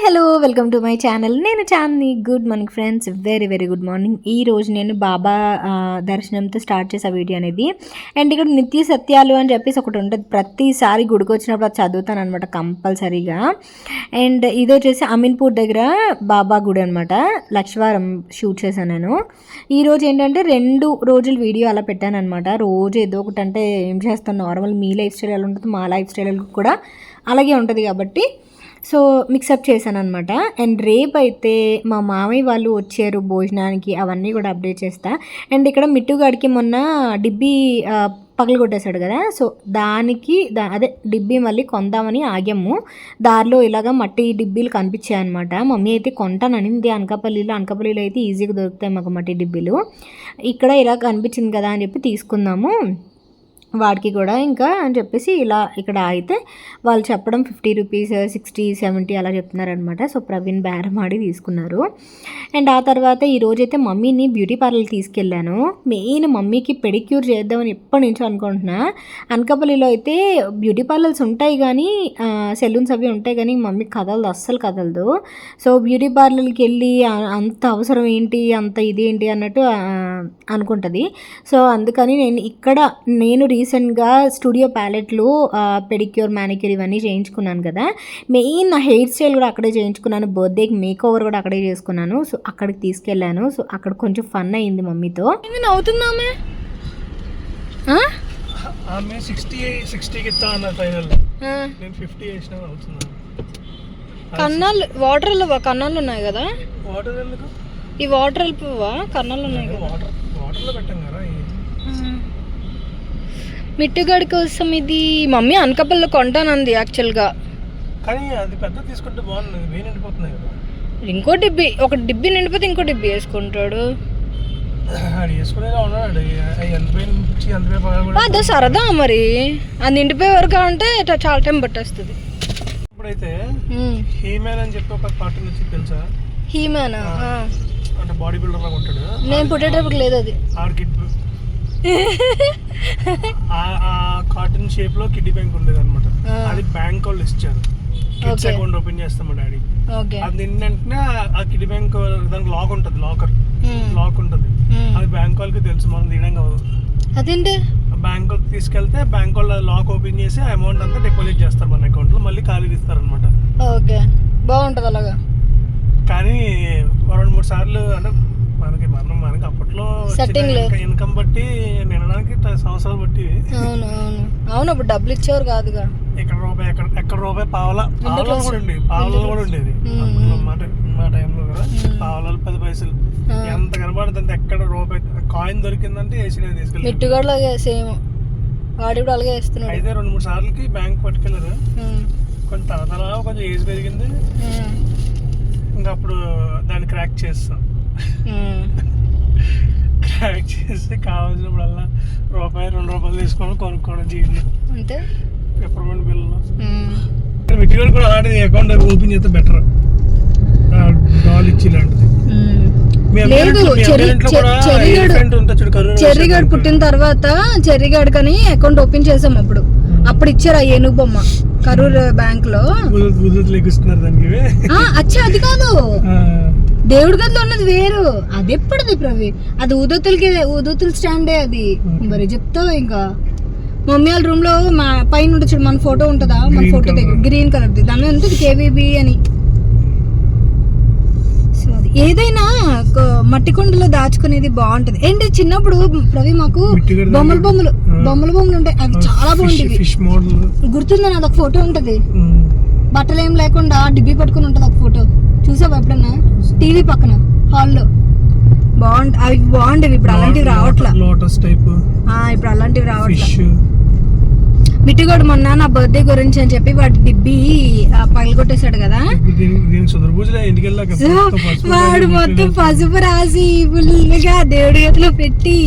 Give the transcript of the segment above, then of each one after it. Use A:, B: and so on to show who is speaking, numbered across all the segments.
A: Hello welcome to my channel. నేను Chandini. Good morning friends, very very good morning. ఈరోజు నేను బాబా దర్శనంతో స్టార్ట్ చేసే వీడియో అనేది. అండ్ ఇక్కడ నిత్య సత్యాలు అని చెప్పేసి ఒకటి ఉంటుంది, ప్రతిసారి గుడికి వచ్చినప్పుడు అది చదువుతాను అనమాట కంపల్సరీగా. అండ్ ఇది వచ్చేసి అమీన్పూర్ దగ్గర బాబా గుడి అనమాట. లక్షవారం షూట్ చేశాను నేను. ఈరోజు ఏంటంటే 2 రోజులు వీడియో అలా పెట్టాను అనమాట. రోజు ఏదో ఒకటి, అంటే ఏం చేస్తాను, నార్మల్ మీ లైఫ్ స్టైల్ ఎలా ఉంటుంది మా లైఫ్ స్టైల్ కూడా అలాగే ఉంటుంది కాబట్టి సో మిక్సప్ చేశాను అనమాట. అండ్ రేపు అయితే మా మామయ్య వాళ్ళు వచ్చారు భోజనానికి, అవన్నీ కూడా అప్డేట్ చేస్తా. అండ్ ఇక్కడ మిట్టుగాడికి మొన్న డిబ్బీ పగలు కొట్టేశాడు కదా, సో దానికి అదే డిబ్బీ మళ్ళీ కొందామని ఆగాము. దారిలో ఇలాగ మట్టి డిబ్బీలు కనిపించాయి అనమాట. మమ్మీ అయితే కొంటాననింది అనకాపల్లిలో అయితే ఈజీగా దొరుకుతాయి మాకు మట్టి డిబ్బీలు. ఇక్కడ ఇలా కనిపించింది కదా అని చెప్పి తీసుకుందాము వాడికి కూడా ఇంకా అని చెప్పేసి ఇలా ఇక్కడ అయితే వాళ్ళు చెప్పడం 50 రూపీస్ 60 70 అలా చెప్తున్నారనమాట. సో ప్రవీణ్ బేరం ఆడి తీసుకున్నారు. అండ్ ఆ తర్వాత ఈరోజైతే మమ్మీని బ్యూటీ పార్లర్కి తీసుకెళ్ళాను. మెయిన్ మమ్మీకి పెడిక్యూర్ చేద్దామని ఎప్పటి నుంచో అనుకుంటున్నా. అనకాపల్లిలో అయితే బ్యూటీ పార్లర్స్ ఉంటాయి కానీ సెలూన్స్ అవి ఉంటాయి కానీ మమ్మీ అస్సలు కదలదు. సో బ్యూటీ పార్లర్కి వెళ్ళి అంత అవసరం ఏంటి, అంత ఇదేంటి అన్నట్టు అనుకుంటుంది. సో అందుకని నేను రీసెంట్గా స్టూడియో ప్యాలెట్లో పెడిక్యూర్ మ్యానిక్యూర్ ఇవన్నీ చేయించుకున్నాను కదా. మెయిన్ నా హెయిర్ స్టైల్ కూడా అక్కడే చేయించుకున్నాను, బర్త్డేకి మేక్ ఓవర్ కూడా అక్కడే చేసుకున్నాను. సో అక్కడికి తీసుకెళ్ళాను. సో అక్కడ కొంచెం ఫన్ అయ్యింది మమ్మీతో.
B: అవుతుందామె
C: 60
B: కన్నాలు వాటర్ కన్నాలు ఉన్నాయి కదా, ఈ వాటర్ వెళ్ళిపోవా కన్నాలు ఉన్నాయి కదా. మిట్టుగాడి కోసం ఇది మమ్మీ అనకాపల్లిలో కొంటానంది యాక్చువల్గా,
C: కానీ అది పెద్ద తీసుకుంటే బాగుంది, వేడి నిండిపోతున్నాయి కదా.
B: ఇంకో డిబ్బీ, ఒక డిబ్బీ నిండిపోతే ఇంకో డిబ్బీ వేసుకుంటాడు. అదే సరదా మరి, అది నిండిపోయే వరకు అంటే చాలా టైం పట్టేస్తుంది.
C: ఇప్పుడైతే హీమ్యాన్ అని చెప్పి ఒక కార్టూన్ వచ్చి తెలుసా?
B: హీమ్యానా?
C: అంటే బాడీ బిల్డర్ లాగా ఉంటాడు.
B: నేను పుట్టేటప్పుడు లేదు అది.
C: ఆ కార్టూన్ షేప్ లో కిడ్డీ బ్యాంక్ ఉండేది అనమాట. అది బ్యాంక్ వాళ్ళు ఇచ్చారు. కిడ్స్ అకౌంట్ ఓపెన్ చేస్తాం మా డాడీ. అది ఏంటంటే ఆ కిడ్డీ బ్యాంక్ దానికి లాక్ ఉంటుంది, లాక్ ఉంటుంది. అది బ్యాంక్ వాళ్ళకి తెలుసు, మనం తీయడం కాదు.
B: అదేంటి
C: బ్యాంక్ తీసుకెళ్తే బ్యాంక్ వాళ్ళు లాక్ ఓపెన్ చేసి ఆ అమౌంట్ అంతా డిపాజిట్ చేస్తారు మన అకౌంట్ లో, మళ్ళీ ఖాళీ తీస్తారు అనమాట.
B: ఓకే, బాగుంటది అలాగా.
C: కానీ 2-3 సార్లు అంటే మనకి అప్పట్లో ఇన్కమ్ బట్టి నినడానికి సంవత్సరాలు బట్టి.
B: అవును అప్పుడు డబ్బులు ఇచ్చేవారు కాదుగా.
C: ఎక్కడ రూపాయి పావలా కూడా ఉండేది మా టైంలో కదా. పావలాలు 10 పైసలు ఎంత కనబడుతుంది. ఎక్కడ రూపాయి కాయిన్ దొరికిందంటే వేసినవి తీసుకెళ్ళి.
B: మిట్టుగాడులాగే సేమ్ వాడి కూడా అలాగే వేస్తున్నాడు.
C: అయితే 2-3 సార్లకి బ్యాంక్ పట్టుకెళ్ళారు. కొంచెం తర్వాత కొంచెం ఏజ్ పెరిగింది, ఇంకా అప్పుడు దాన్ని క్రాక్ చేస్తాం. క్రాక్ చేసి కావాల్సినప్పుడల్లా ₹1-2 తీసుకొని కొనుక్కోవడం జీవితం
B: అంటే
C: పెప్పర్మెంట్ బిల్లు. మిట్టిగాడు కూడా ఆడి అకౌంట్ ఓపెన్ చేస్తే బెటర్, డాల్ ఇచ్చి ఇలాంటిది.
B: లేదు చెర్రిగాడు పుట్టిన తర్వాత చెర్రిగాడు కని అకౌంట్ ఓపెన్ చేసాం. అప్పుడు ఇచ్చారు ఆ ఏనుగు బొమ్మ కరూర్ బ్యాంక్ లో. అచ్చా అది కాదు, దేవుడి గదిలో ఉన్నది వేరు. అది ఎప్పుడుది ప్రవి, అది ఊదొత్తుల స్టాండే అది. మరి చెప్తావు ఇంకా మమ్మీ వాళ్ళ రూమ్ లో మా పైన ఉంటుంది చూడు, మన ఫోటో ఉంటుందా, మన ఫోటో దగ్గర గ్రీన్ కలర్ది, దాని మీద ఉంటుంది KVB అని. సో అది ఏదైనా మట్టి కొండలో దాచుకునేది బాగుంటది. ఏంటి చిన్నప్పుడు ప్రవి మాకు బొమ్మలు ఉంటాయి, అవి చాలా బాగుంటాయి. గుర్తుందా, నాది ఒక ఫోటో ఉంటది, బట్టలు ఏం లేకుండా డిబ్బీ పట్టుకుని ఉంటది ఒక ఫోటో. చూసావా ఎప్పుడన్నా? టీవీ పక్కన హాల్లో అవి బాగుండేవి. ఇప్పుడు అలాంటివి రావట్లా. ఇప్పుడు అలాంటివి రావట్లా. మిట్టుగాడు మొన్న నా బర్త్డే గురించి అని చెప్పి వాడి డిబ్బీ పగలగొట్టేశాడు కదా. వాడు మొత్తం పసుపు రాసి ఫుల్గా దేవుడి గదిలో పెట్టి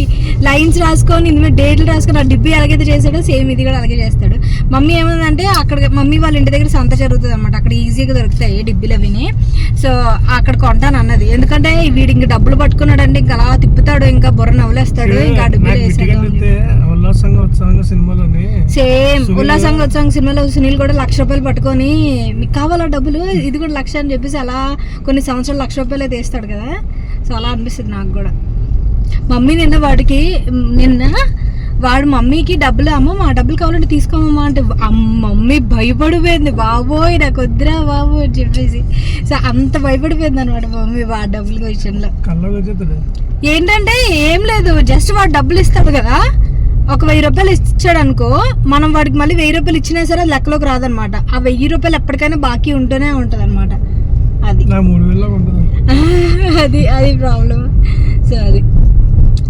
B: లైన్స్ రాసుకొని ఇందులో డేట్లు రాసుకొని ఆ డిబ్బీ ఎలాగైతే చేశాడో సేమ్ ఇది కూడా అలాగే చేస్తాడు. మమ్మీ ఏమందంటే అక్కడ మమ్మీ వాళ్ళ ఇంటి దగ్గర సంత జరుగుతుంది అనమాట, అక్కడ ఈజీగా దొరుకుతాయి డిబ్బీలు అవిని. సో అక్కడ కొంటాను అన్నది, ఎందుకంటే వీడు ఇంక డబ్బులు పట్టుకున్నాడు అంటే ఇంకా అలా తిప్పుతాడు, ఇంకా బుర్ర నవ్వులేస్తాడు, ఇంకా డిబ్బీలు వేసాడు.
C: ఉల్లాసంగా ఉత్సాహంగా సినిమాలోనే
B: సేమ్ ఉల్లాసంగా ఉత్సాహంగా సినిమాలో సునీల్ కూడా ₹1,00,000 పట్టుకొని మీకు కావాలా డబ్బులు ఇది కూడా 1,00,000 అని చెప్పేసి అలా కొన్ని సంవత్సరాలు ₹1,00,000 తీస్తాడు కదా. సో అలా అనిపిస్తుంది నాకు కూడా. మమ్మీ నిన్న వాడు మమ్మీకి డబ్బులు మా డబ్బులు కావాలంటే తీసుకోమమ్మా అంటే మమ్మీ భయపడిపోయింది, బాబోయ్ నాకు వద్దురా బాబు అని చెప్పేసి. సో అంత భయపడిపోయింది అనమాట మమ్మీ వాడి డబ్బుల విషయంలో. ఏంటంటే ఏం లేదు, జస్ట్ వాడు డబ్బులు ఇస్తాడు కదా, ఒక ₹1,000 ఇచ్చాడు అనుకో, మనం వాడికి మళ్ళీ ₹1,000 ఇచ్చినా సరే అది లెక్కలోకి రాదనమాట. ఆ ₹1,000 ఎప్పటికైనా బాకీ ఉంటూనే ఉంటది అనమాట. అది అది ప్రాబ్లం. సో అది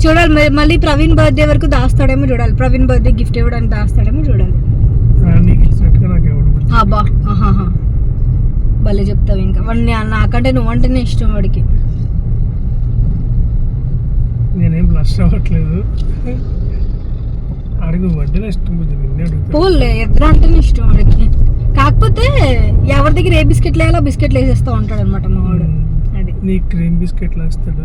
B: చూడాలి మళ్ళీ ప్రవీణ్ బర్త్డే వరకు దాస్తాడేమో చూడాలి. ప్రవీణ్ బర్త్డే గిఫ్ట్ ఇవ్వడానికి దాస్తాడేమో చూడాలి. అబ్బా భలే చెప్తావు. ఇంకా వాడిని నాకంటే నువ్వంటేనే ఇష్టం వాడికి.
C: నేనేం బ్లష్ అవ్వట్లేదు,
B: పోలే ఎదురు అంటేనే ఇష్టం వాడికి. కాకపోతే ఎవరి దగ్గర ఏ బిస్కెట్లు వేయాలో బిస్కెట్లు వేసేస్తూ ఉంటాడు అనమాట మా వాడు.
C: క్రీమ్ బిస్కెట్లు వేస్తాడు,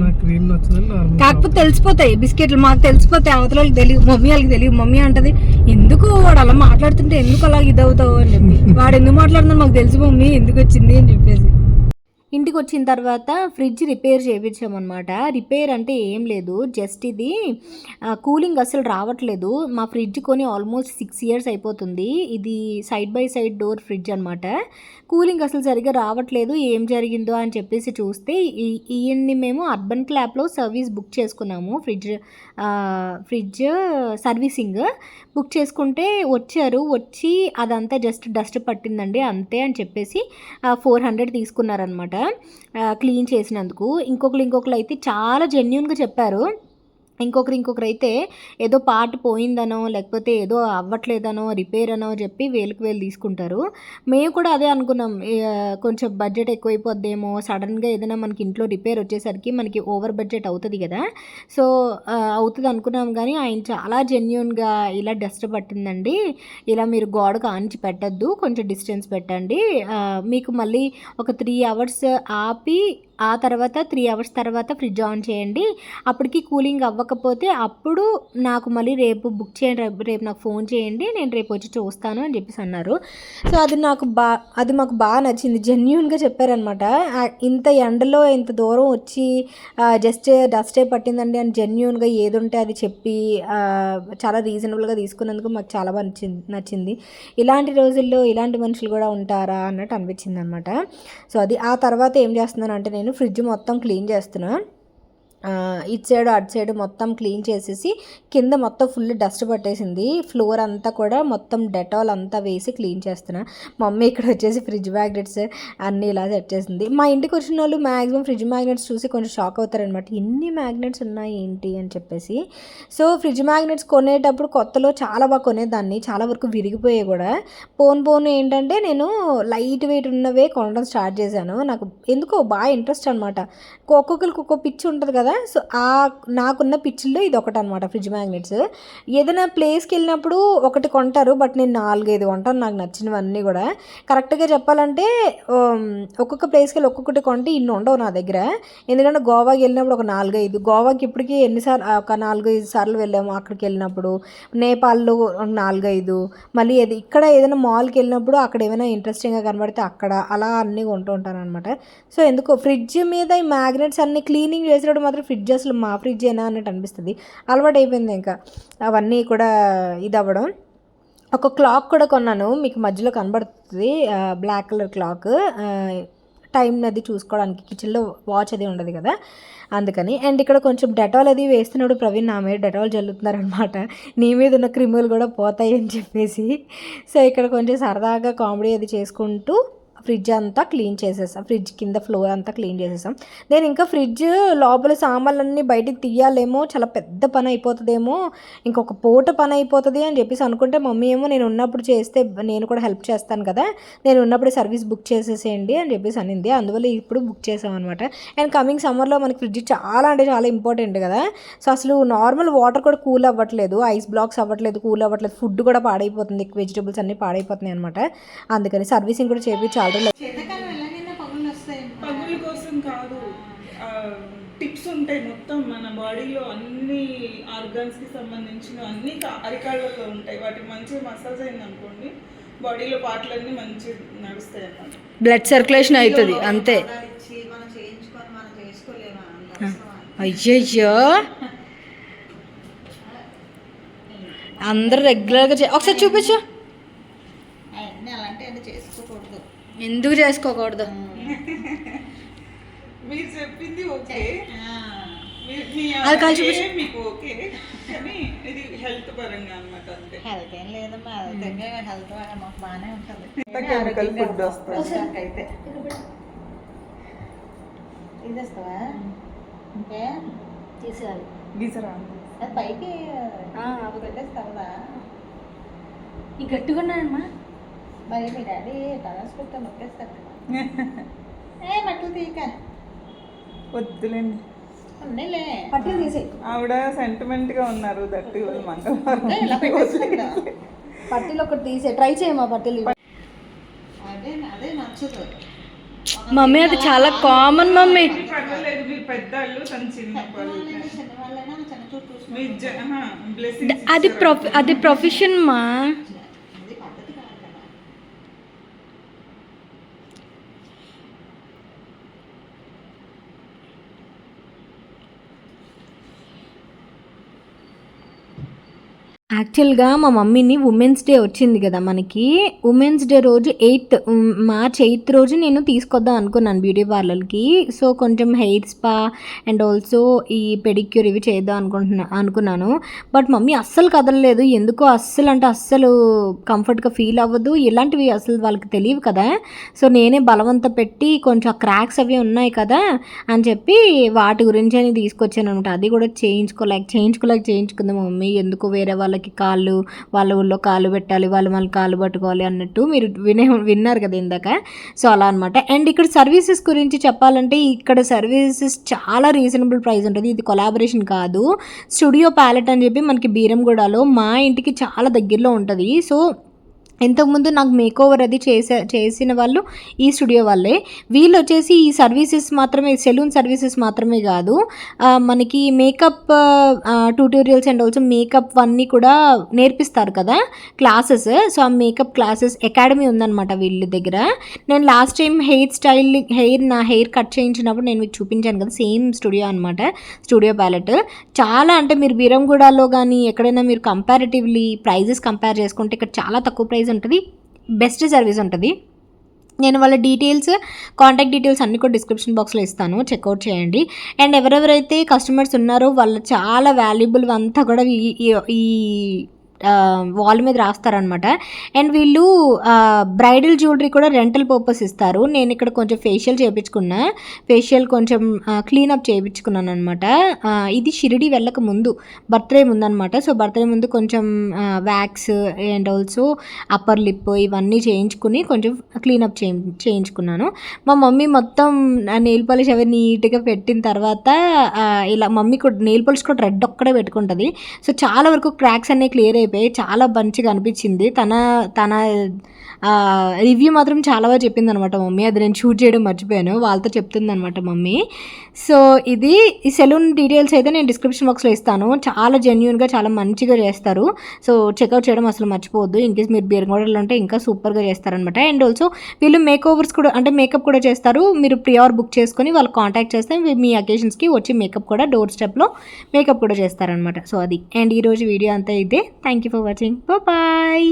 C: నాకు క్రీమ్ నచ్చదని.
B: కాకపోతే తెలిసిపోతాయి బిస్కెట్లు, మాకు తెలిసిపోతాయి, అవతల వాళ్ళకి తెలియదు, మమ్మీ వాళ్ళకి తెలియదు. మమ్మీ అంటది ఎందుకు వాడు అలా మాట్లాడుతుంటే ఎందుకు అలా ఇదవుతావు అని చెప్పి. వాడు ఎందుకు మాట్లాడుతున్నాడు మాకు తెలుసు మమ్మీ ఎందుకు వచ్చింది అని చెప్పేసి.
A: ఇంటికి వచ్చిన తర్వాత ఫ్రిడ్జ్ రిపేర్ చేయించామన్నమాట. రిపేర్ అంటే ఏం లేదు, జస్ట్ ఇది కూలింగ్ అసలు రావట్లేదు. మా ఫ్రిడ్జ్ కొని ఆల్మోస్ట్ 6 years అయిపోతుంది. ఇది side by side door fridge అనమాట. కూలింగ్ అసలు సరిగ్గా రావట్లేదు, ఏం జరిగిందో అని చెప్పేసి చూస్తే ఈయన్ని మేము అర్బన్ క్లాప్లో సర్వీస్ బుక్ చేసుకున్నాము. ఫ్రిడ్జ్ సర్వీసింగ్ బుక్ చేసుకుంటే వచ్చి అదంతా జస్ట్ డస్ట్ పట్టిందండి అంతే అని చెప్పేసి 400 తీసుకున్నారనమాట క్లీన్ చేసినందుకు. ఇంకొకరు అయితే చాలా జెన్యూన్గా చెప్పారు. ఇంకొకరు అయితే ఏదో పార్ట్ పోయిందనో లేకపోతే ఏదో అవ్వట్లేదనో రిపేర్ అనో చెప్పి వేలు తీసుకుంటారు. మేము కూడా అదే అనుకున్నాం, కొంచెం బడ్జెట్ ఎక్కువైపోద్దేమో, సడన్గా ఏదైనా మనకి ఇంట్లో రిపేర్ వచ్చేసరికి మనకి ఓవర్ బడ్జెట్ అవుతుంది కదా, సో అవుతుంది అనుకున్నాం. కానీ ఆయన చాలా జెన్యూన్గా ఇలా డస్ట్ పట్టిందండి, ఇలా మీరు గోడకు ఆనించి పెట్టద్దు, కొంచెం డిస్టెన్స్ పెట్టండి, మీకు మళ్ళీ ఒక 3 hours ఆపి ఆ తర్వాత 3 hours తర్వాత ఫ్రిడ్జ్ ఆన్ చేయండి, అప్పటికి కూలింగ్ అవ్వకపోతే అప్పుడు నాకు మళ్ళీ రేపు బుక్ చేయండి, రేపు నాకు ఫోన్ చేయండి, నేను రేపు వచ్చి చూస్తాను అని చెప్పేసి అన్నారు. సో అది మాకు బాగా నచ్చింది, జెన్యూన్గా చెప్పారనమాట. ఇంత ఎండలో ఇంత దూరం వచ్చి జస్ట్ డస్టే పట్టిందండి అని జెన్యూన్గా ఏది ఉంటే అది చెప్పి చాలా రీజనబుల్గా తీసుకున్నందుకు మాకు చాలా బాగా నచ్చింది. ఇలాంటి రోజుల్లో ఇలాంటి మనుషులు కూడా ఉంటారా అన్నట్టు అనిపించింది అనమాట. సో అది ఆ తర్వాత ఏం చేస్తున్నాను అంటే నేను ఫ్రిడ్జ్ మొత్తం క్లీన్ చేస్తున్నా. ఇటు సైడ్ అటు సైడ్ మొత్తం క్లీన్ చేసేసి కింద మొత్తం ఫుల్ డస్ట్ పట్టేసింది, ఫ్లోర్ అంతా కూడా మొత్తం డెటాల్ అంతా వేసి క్లీన్ చేస్తున్నా. మమ్మీ ఇక్కడ వచ్చేసి ఫ్రిడ్జ్ మ్యాగ్నెట్స్ అన్నీ ఇలా సెట్ చేసింది. మా ఇంటికి వచ్చిన వాళ్ళు మ్యాక్సిమం ఫ్రిడ్జ్ మ్యాగ్నెట్స్ చూసి కొంచెం షాక్ అవుతారనమాట, ఎన్ని మ్యాగ్నెట్స్ ఉన్నాయి ఏంటి అని చెప్పేసి. సో ఫ్రిడ్జ్ మ్యాగ్నెట్స్ కొనేటప్పుడు కొత్తలో చాలా బాగా కొనేదాన్ని, చాలా వరకు విరిగిపోయాయి కూడా. పోను ఏంటంటే నేను లైట్ వెయిట్ ఉన్నవే కొనడం స్టార్ట్ చేశాను. నాకు ఎందుకో బాగా ఇంట్రెస్ట్ అనమాట. ఒక్కొక్కరికి ఒక్కొక్క పిచ్చి ఉంటుంది కదా, సో నాకున్న పిచ్చిల్లో ఇది ఒకటి అనమాట ఫ్రిడ్జ్ మ్యాగ్నెట్స్. ఏదైనా ప్లేస్కి వెళ్ళినప్పుడు ఒకటి కొంటారు, బట్ నేను 4-5 కొంటాను నాకు నచ్చినవన్నీ కూడా. కరెక్ట్గా చెప్పాలంటే ఒక్కొక్క ప్లేస్కి వెళ్ళి ఒక్కొక్కటి కొంటే ఇన్ని ఉండవు నా దగ్గర, ఎందుకంటే గోవాకి వెళ్ళినప్పుడు ఒక 4-5, గోవాకి ఇప్పటికీ ఒక 4-5 సార్లు వెళ్ళాము అక్కడికి వెళ్ళినప్పుడు, నేపాల్లో 4-5, మళ్ళీ ఇక్కడ ఏదైనా మాల్కి వెళ్ళినప్పుడు అక్కడ ఏమైనా ఇంట్రెస్టింగ్గా కనబడితే అక్కడ అలా అన్నీ కొంటూ ఉంటాను అనమాట. సో ఎందుకో ఫ్రిడ్జ్ మీద ఈ మ్యాగ్నెట్స్ అన్ని క్లీనింగ్ చేసేటప్పుడు మాత్రం ఫ్రిడ్జ్ అసలు మా ఫ్రిడ్జ్ ఏనా అన్నట్టు అనిపిస్తుంది, అలవాటు అయిపోయింది ఇంకా అవన్నీ కూడా ఇది అవ్వడం. ఒక క్లాక్ కూడా కొన్నాను, మీకు మధ్యలో కనబడుతుంది, బ్లాక్ కలర్ క్లాక్, టైం అది చూసుకోవడానికి. కిచెన్లో వాచ్ అది ఉండదు కదా అందుకని. అండ్ ఇక్కడ కొంచెం డెటాల్ అది వేస్తున్నాడు ప్రవీణ్, నా మీద డెటాల్ చల్లుతున్నారనమాట, నీ మీద ఉన్న క్రిములు కూడా పోతాయి అని చెప్పేసి. సో ఇక్కడ కొంచెం సరదాగా కామెడీ అది చేసుకుంటూ ఫ్రిడ్జ్ అంతా క్లీన్ చేసేసాం, ఫ్రిడ్జ్ కింద ఫ్లోర్ అంతా క్లీన్ చేసేసాం. నేను ఇంకా ఫ్రిడ్జ్ లోపల సామాన్లన్నీ బయటికి తీయాలేమో, చాలా పెద్ద పని అయిపోతుందేమో, ఇంకొక పూట పని అయిపోతుంది అని చెప్పేసి అనుకుంటే మమ్మీ ఏమో నేను ఉన్నప్పుడు చేస్తే నేను కూడా హెల్ప్ చేస్తాను కదా, నేను ఉన్నప్పుడు సర్వీస్ బుక్ చేసేసేయండి అని చెప్పేసి అనింది. అందువల్ల ఇప్పుడు బుక్ చేసాం అనమాట. అండ్ కమింగ్ సమ్మర్లో మనకి ఫ్రిడ్జ్ చాలా అంటే చాలా ఇంపార్టెంట్ కదా. సో అసలు నార్మల్ వాటర్ కూడా కూల్ అవ్వట్లేదు, ఐస్ బ్లాక్స్ అవ్వట్లేదు, కూల్ అవ్వట్లేదు, ఫుడ్ కూడా పాడైపోతుంది, వెజిటబుల్స్ అన్నీ పాడైపోతున్నాయి అనమాట. అందుకని సర్వీసింగ్ కూడా చేయించి చాలా
B: పగుల కోసం కాదు,
D: టిప్స్ ఉంటాయి మొత్తం మన బాడీలో అన్ని ఆర్గాన్స్కి సంబంధించిన అన్ని అరికాళ్ళలో ఉంటాయి. వాటికి మంచిగా మసాజ్ అయింది అనుకోండి బాడీలో పార్ట్లన్నీ మంచి నడుస్తాయి అన్నమాట.
B: బ్లడ్ సర్క్యులేషన్ అవుతుంది అంతే. అయ్యయ్యో అందరు రెగ్యులర్గా ఒకసారి చూపించు. ఎందుకు చేసుకోకూడదు?
D: మీరు చెప్పింది ఓకే,
B: అది కాల్ చూపించు.
D: మీకు ఓకే, కానీ ఇది హెల్త్ పరంగా అన్నమాట. అంతే,
E: హెల్త్ ఏం లేదమ్మా, హెల్త్ మాకు బాగానే ఉంటుంది.
D: కెమికల్ ఫుడ్ వస్తుంది
E: అయితే తీసేస్తావా? ఇంకే
B: తీసేయాలి.
D: గీసరా
E: అది పైకి పెట్టేస్తావా?
B: ఈ గట్టిగా ఉన్నాయమ్మా.
E: మరి మీ డాడీ తరాసుకుంటే నొక్కేస్తారు కదా. బట్టలు తీయక
D: వద్దులేండి,
E: ఉన్నీలే
B: పట్టులు తీసే.
D: ఆవిడ సెంటిమెంట్ గా ఉన్నారు. దట్టి మంగళవారం
E: ఇలా పెట్టేస్తా.
B: పట్టీలు ఒకటి తీసే, ట్రై చేయమ్మా పట్టీలు.
E: అదే అదే నచ్చదు
B: మమ్మీ అది చాలా కామన్ మమ్మీ.
D: పర్వాలేదు, మీరు పెద్దవాళ్ళు, తను చిన్న
E: చిన్న వాళ్ళైనా చిన్న చూపు చూసుకుంటారు.
B: అది ప్రొఫెషన్ మా.
E: అది పద్ధతి కాదు కదా.
A: యాక్చువల్గా మా మమ్మీని ఉమెన్స్ డే వచ్చింది కదా మనకి. ఉమెన్స్ డే రోజు మార్చ్ 8 రోజు నేను తీసుకొద్దాం అనుకున్నాను బ్యూటీ పార్లర్కి. సో కొంచెం హెయిర్ స్పా అండ్ ఆల్సో ఈ పెడిక్యూర్ ఇవి చేద్దాం అనుకున్నాను. బట్ మమ్మీ అస్సలు కదలలేదు. ఎందుకో అస్సలు కంఫర్ట్గా ఫీల్ అవ్వదు. ఇలాంటివి అసలు వాళ్ళకి తెలియవు కదా. సో నేనే బలవంత పెట్టి కొంచెం క్రాక్స్ అవి ఉన్నాయి కదా అని చెప్పి వాటి గురించి అని తీసుకొచ్చాను అనమాట. అది కూడా చేయించుకుంది మా మమ్మీ. ఎందుకు వేరే వాళ్ళకి కాళ్ళు, వాళ్ళ ఊళ్ళో కాళ్ళు పెట్టాలి, వాళ్ళు మళ్ళీ కాళ్ళు పట్టుకోవాలి అన్నట్టు మీరు విన్నారు కదా ఇందాక. సో అలా అనమాట. అండ్ ఇక్కడ సర్వీసెస్ గురించి చెప్పాలంటే ఇక్కడ సర్వీసెస్ చాలా రీజనబుల్ ప్రైస్ ఉంటుంది. ఇది కొలాబరేషన్ కాదు, స్టూడియో ప్యాలెట్ అని చెప్పి మనకి బీరంగూడలో మా ఇంటికి చాలా దగ్గరలో ఉంటుంది. సో ఇంతకుముందు నాకు మేక్ ఓవర్ అది చేసిన వాళ్ళు ఈ స్టూడియో వాళ్ళే. వీళ్ళు వచ్చేసి ఈ సర్వీసెస్ మాత్రమే, సెలూన్ సర్వీసెస్ మాత్రమే కాదు, మనకి makeup tutorials and also makeup అన్నీ కూడా నేర్పిస్తారు కదా క్లాసెస్. సో ఆ మేకప్ క్లాసెస్ అకాడమీ ఉందన్నమాట వీళ్ళ దగ్గర. నేను లాస్ట్ టైం నా హెయిర్ కట్ చేయించినప్పుడు నేను మీకు చూపించాను కదా, సేమ్ స్టూడియో అనమాట, స్టూడియో ప్యాలెట్. చాలా అంటే మీరు బీరంగూడలో కానీ ఎక్కడైనా మీరు కంపారిటివ్లీ ప్రైజెస్ కంపేర్ చేసుకుంటే ఇక్కడ చాలా తక్కువ ప్రైస్ ఉంటుంది, బెస్ట్ సర్వీస్ ఉంటుంది. నేను వాళ్ళ కాంటాక్ట్ డీటెయిల్స్ అన్నీ కూడా డిస్క్రిప్షన్ బాక్స్లో ఇస్తాను, చెక్అవుట్ చేయండి. అండ్ ఎవరెవరైతే కస్టమర్స్ ఉన్నారో వాళ్ళు చాలా వాల్యుబుల్ అంతా కూడా ఈ వాల్ మీద రాస్తారనమాట. అండ్ వీళ్ళు బ్రైడల్ జ్యువెలరీ కూడా రెంటల్ పర్పస్ ఇస్తారు. నేను ఇక్కడ కొంచెం ఫేషియల్ కొంచెం క్లీనప్ చేయించుకున్నాను అనమాట. ఇది షిరిడి వెళ్ళక ముందు బర్త్డే ముందనమాట. సో బర్త్డే ముందు కొంచెం wax and also upper lip ఇవన్నీ చేయించుకుని కొంచెం క్లీనప్ చేయించుకున్నాను. మా మమ్మీ మొత్తం నెయిల్ పాలిష్ అవి నీట్గా పెట్టిన తర్వాత ఇలా మమ్మీ కూడా నెయిల్ పాలిష్ కూడా రెడ్ ఒక్కడే పెట్టుకుంటుంది. సో చాలా వరకు క్రాక్స్ అన్నీ క్లియర్ అయిపోయి చాలా మంచిగా అనిపించింది. తన రివ్యూ మాత్రం చాలా బాగా చెప్పింది అనమాట మమ్మీ. అది నేను షూట్ చేయడం మర్చిపోయాను, వాళ్ళతో చెప్తుంది అనమాట మమ్మీ. సో ఇది ఈ సెలూన్ డీటెయిల్స్ అయితే నేను డిస్క్రిప్షన్ బాక్స్లో ఇస్తాను. చాలా జెన్యూన్గా చాలా మంచిగా చేస్తారు. సో చెక్అవుట్ చేయడం అసలు మర్చిపోవద్దు. ఇన్ కేస్ మీరు బీరంగూడలో ఉంటే ఇంకా సూపర్గా చేస్తారనమాట. అండ్ ఆల్సో వీళ్ళు మేకోవర్స్ కూడా అంటే మేకప్ కూడా చేస్తారు. మీరు ప్రిఆర్ బుక్ చేసుకొని వాళ్ళు కాంటాక్ట్ చేస్తే మీ అకేషన్స్కి వచ్చి మేకప్ కూడా డోర్ స్టెప్లో మేకప్ కూడా చేస్తారనమాట. సో అది. అండ్ ఈరోజు వీడియో అంతా ఇదే. Thank you for watching. Bye.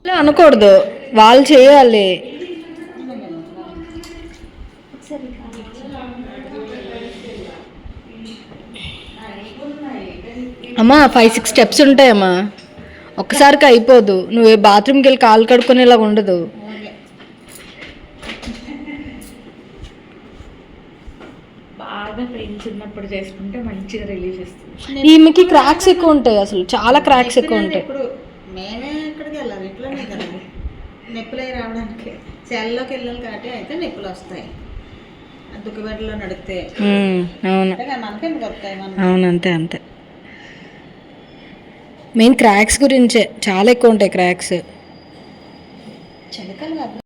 B: అనకూడదు, వాళ్ళు చేయాలి. అమ్మా 5-6 స్టెప్స్ ఉంటాయమ్మా, ఒక్కసారికి అయిపోదు. నువ్వు బాత్రూమ్కి వెళ్ళి కాలు కడుక్కునేలా ఉండదు.
F: బాగా పెయిన్స్ ఉన్నప్పుడు చేసుకుంటే మంచిగా రిలీఫ్ ఇస్తుంది.
B: ఈమెకి క్రాక్స్ ఎక్కువ ఉంటాయి, అసలు చాలా క్రాక్స్ ఎక్కువ ఉంటాయి.
E: ఇప్పుడు మేమే ఎక్కడికి వెళ్ళాలి, ఇట్లనే కదా నొప్పులు అవి రావడానికి. సెల్లోకి వెళ్ళాలి కాబట్టి అయితే నొప్పులు వస్తాయి. దుక్కుబెట్టలో నడితే
B: అవును
E: మనకెందుకు వస్తాయి?
B: అవును, అంతే. మెయిన్ క్రాక్స్ గురించే, చాలా ఎక్కువ ఉంటాయి క్రాక్స్.
E: చెలకలు